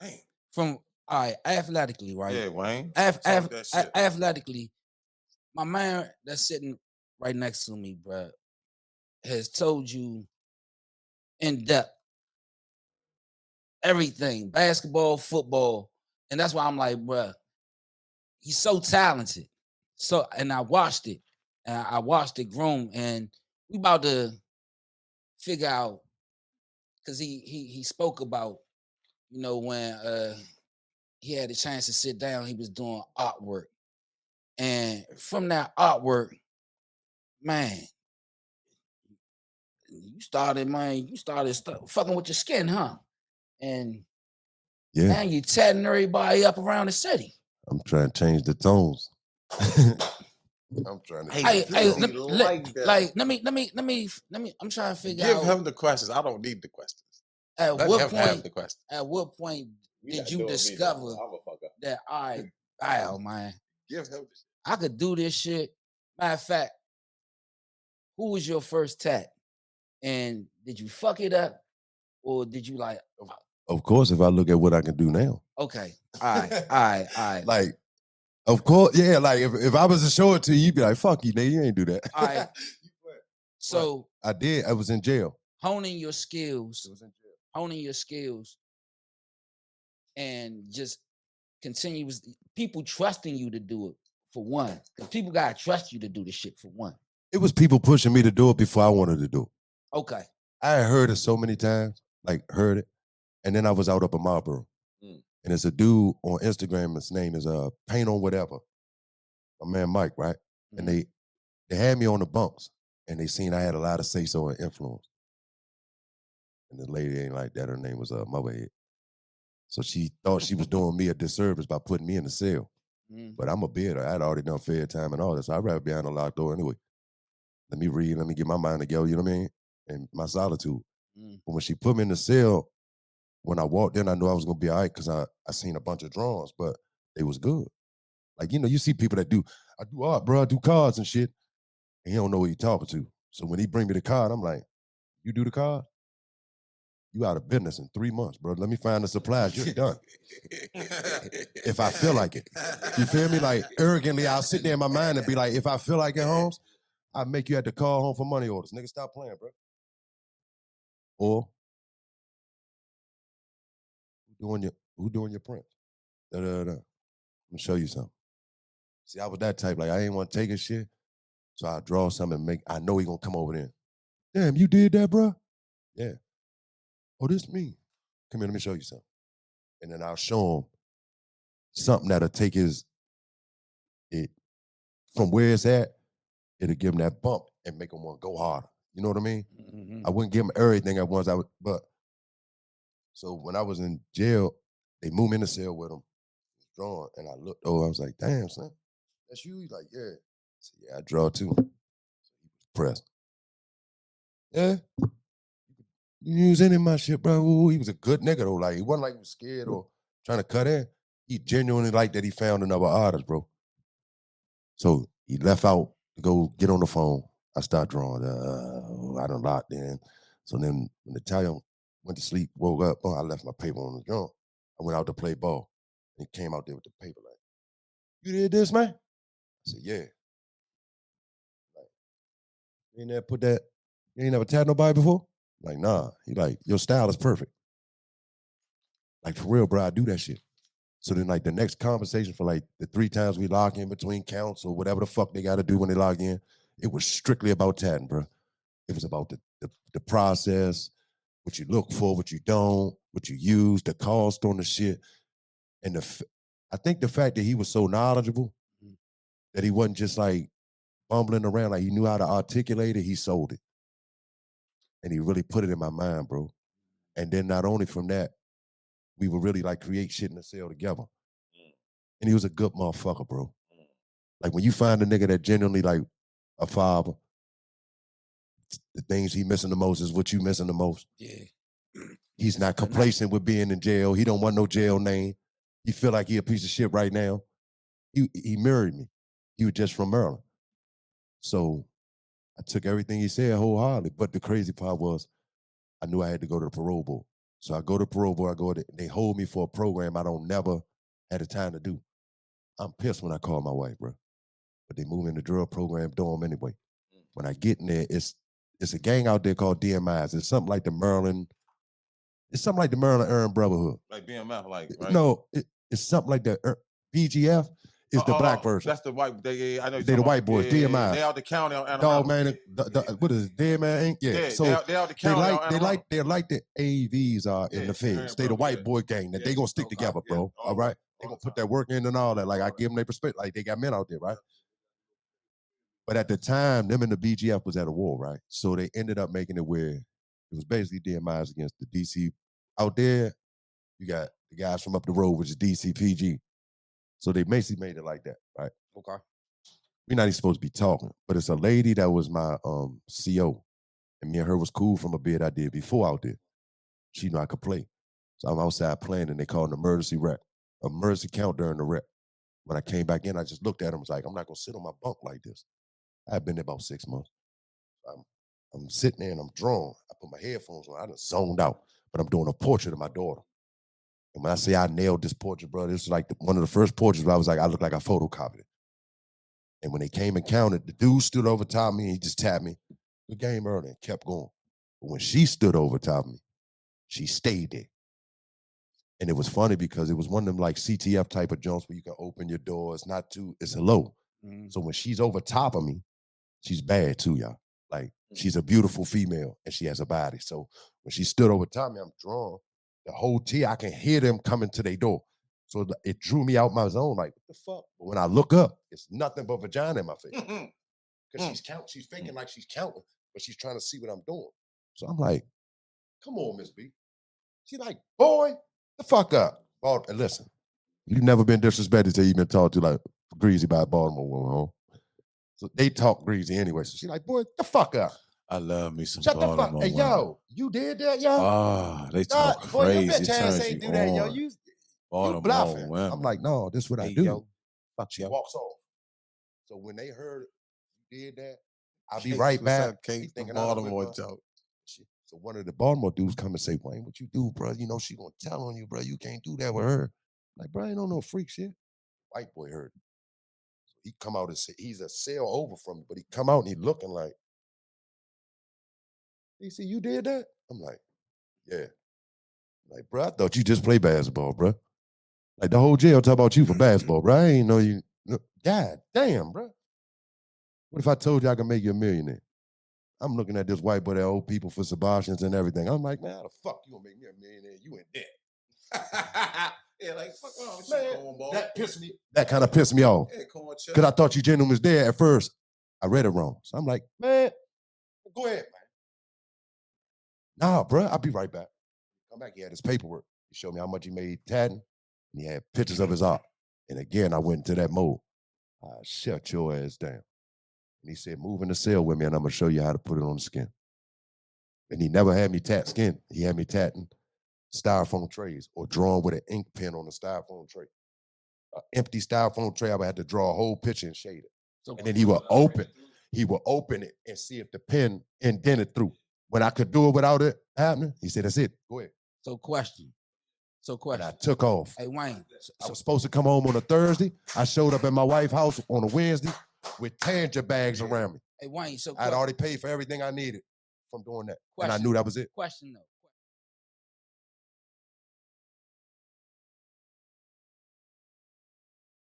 Damn. From all right, athletically, right? Yeah, Wayne. Talk that shit. Athletically, my man that's sitting right next to me, bruh, has told you in depth everything, basketball, football. And that's why I'm like, bruh, he's so talented. So, and I watched it. And I watched it groom. And we about to figure out, because he spoke about, when he had a chance to sit down, he was doing artwork. And from that artwork, man, you started fucking with your skin, huh? And Yeah, now you tatting everybody up around the city. I'm trying to change the tones. I'm trying to Hey, change the tones. he like that. like let me. I'm trying to figure Give out him the questions. I don't need the questions. at Let what him have point. the questions. At what point We did not you doing me, discover though. I'm a fucker. that I man, Give him the shit. I could do this shit? Matter of fact, who was your first tat? And did you fuck it up, or did you like? Of course, if I look at what I can do now. Okay, all right. Like, of course, yeah. Like, if I was to show it to you, you'd be like, "Fuck you, nigga, you ain't do that." All right. So I did. I was in jail. honing your skills, and just continuous people trusting you to do it for one. Because people gotta trust you to do the shit for one. It was people pushing me to do it before I wanted to do it. Okay. I had heard it so many times, like heard it, and then I was out up in Marlboro, and it's a dude on Instagram. His name is Paint on Whatever. My man Mike, right? And they had me on the bumps, and they seen I had a lot of say so and influence. And the lady ain't like that. Her name was Motherhead. So she thought she was doing me a disservice by putting me in the cell. But I'm a bidder. I had already done fair time and all this. So I'd rather be behind a locked door anyway. Let me read, let me get my mind together, you know what I mean? And my solitude. But when she put me in the cell, when I walked in, I knew I was gonna be all right because I seen a bunch of drawings, but they was good. Like, you see people that I do art, bro, I do cards and shit, and he don't know what he talking to. So when he bring me the card, I'm like, you do the card? You out of business in 3 months, bro. Let me find the supplies. You're done. If I feel like it. You feel me? Like, arrogantly, I'll sit there in my mind and be like, if I feel like it, Holmes, I make you have to call home for money orders. Nigga, stop playing, bro. Or, who doing your print? Let me show you something. See, I was that type. Like, I ain't want to take his shit. So I draw something and I know he gonna come over there. Damn, you did that, bro? Yeah. Oh, this me. Come here, let me show you something. And then I'll show him something that'll take it from where it's at, it'll give him that bump and make him want to go harder. You know what I mean? I wouldn't give him everything at once. But so when I was in jail, they moved me in the cell with him, drawing, and I looked over. I was like, "Damn, son, that's you?" He's like, "Yeah." I said, "Yeah, I draw too." So he was impressed. Yeah, you use any of my shit, bro. Ooh, he was a good nigga though. Like, he wasn't like he was scared or trying to cut in. He genuinely liked that he found another artist, bro. So he left out to go get on the phone. I start drawing. I done locked in. So then when the Italian went to sleep, woke up, I left my paper on the drum. I went out to play ball. And he came out there with the paper like, "You did this, man?" I said, "Yeah." Like, you ain't never put that, you ain't never tagged nobody before? Like, nah. He like, "Your style is perfect." Like, for real, bro, I do that shit. So then, like, the next conversation for like the 3 times we log in between counts or whatever the fuck they got to do when they log in, it was strictly about tatting, bro. It was about the process, what you look for, what you don't, what you use, the cost on the shit. And I think the fact that he was so knowledgeable, that he wasn't just like bumbling around, like he knew how to articulate it, he sold it. And he really put it in my mind, bro. And then not only from that, we would really like create shit in the cell together. And he was a good motherfucker, bro. Like when you find a nigga that genuinely like a father, the things he missing the most is what you missing the most. Yeah. He's not complacent with being in jail. He don't want no jail name. He feel like he a piece of shit right now. He married me. He was just from Maryland. So I took everything he said wholeheartedly. But the crazy part was I knew I had to go to the parole board. So I go to parole board, they hold me for a program I don't never had the time to do. I'm pissed when I call my wife, bro. But they move in the drug program dorm anyway. When I get in there, it's a gang out there called DMIs. It's something like the Maryland Earn Brotherhood. Like BMF, like, right? No, it's something like the BGF is the black version. That's the white. I know They the white boys, DMI. They out the county on Anne Dog Arundel. man, what is it? Dead Man Inc. Yeah. So they out the county on Anne Arundel. they're like the AVs are in the feds. They the white boy gang. That they gonna stick together, bro. All right. They gonna put that work in and all that. Like I give them their perspective. Like they got men out there, right? But at the time, them and the BGF was at a war, right? So they ended up making it where it was basically DMIs against the DC. Out there, you got the guys from up the road, which is DCPG. So they basically made it like that, right? Okay. We're not even supposed to be talking, but it's a lady that was my CO, and me and her was cool from a bid I did before out there. She knew I could play. So I'm outside playing, and they called an emergency count during the wreck. When I came back in, I just looked at him, was like, I'm not gonna sit on my bunk like this. I've been there about 6 months. I'm sitting there and I'm drawing. I put my headphones on. I done zoned out, but I'm doing a portrait of my daughter. And when I say I nailed this portrait, bro, this was like one of the first portraits where I was like, I look like I photocopied it. And when they came and counted, the dude stood over top of me and he just tapped me. The game early and kept going. But when she stood over top of me, she stayed there. And it was funny because it was one of them like CTF type of jumps where you can open your doors, it's hello. Mm-hmm. So when she's over top of me, she's bad too, y'all. Like she's a beautiful female and she has a body. So when she stood over top of me, I'm drawn. The whole team, I can hear them coming to their door. So it drew me out my zone, like, what the fuck? But when I look up, it's nothing but vagina in my face. Because she's thinking like she's counting, but she's trying to see what I'm doing. So I'm like, come on, Miss B. She's like, boy, the fuck up. Oh, and listen, you've never been disrespected till you've been talked to like greasy by a Baltimore woman, home. So they talk greasy anyway. So she's like, boy, the fuck up. I love me some Shut the Baltimore fuck. Hey, women. yo, you did that, yo? Oh, they talk boy, crazy. your bitch ass Turns ain't you do that, yo. on. You Baltimore bluffing. women. I'm like, no, this is what I Hey, do. yo. Fuck, she walks off. So when they heard you did that, I'll be right back. He thinking I don't Baltimore with her. joke. So one of the Baltimore dudes come and say, Wayne, what you do, bro? You know she gonna tell on you, bro. You can't do that with her. I'm like, bro, I ain't on no freak shit. White boy heard it. So he come out and say, he's a sail over from me, but he come out and he looking like, he see you did that? I'm like, yeah. Like, bro, I thought you just play basketball, bro. Like the whole jail talk about you for basketball, bro. I ain't know you. God damn, bro. What if I told you I could make you a millionaire? I'm looking at this white boy that owe people for Sebastians and everything. I'm like, man, how the fuck you gonna make me a millionaire? You in debt. Yeah, like, fuck wrong, Man, that pissed me. That kind of pissed me off. Yeah, come on, chill. Because I thought you genuine was there at first. I read it wrong. So I'm like, man, go ahead, man. Nah, bro, I'll be right back. Come back, he had his paperwork. He showed me how much he made tatting, and he had pictures of his art. And again, I went into that mode. I shut your ass down. And he said, move in the cell with me, and I'm going to show you how to put it on the skin. And he never had me tat skin. He had me tatting styrofoam trays or drawing with an ink pen on a styrofoam tray. An empty styrofoam tray, I would have to draw a whole picture and shade it. So, and then he would open it and see if the pen indented through. When I could do it without it happening, he said, that's it. Go ahead. So question. And I took off. Hey, Wayne. I was supposed to come home on a Thursday. I showed up at my wife's house on a Wednesday with Tanger bags around me. Hey, Wayne. So I'd already paid for everything I needed from doing that. Question. And I knew that was it. Question though.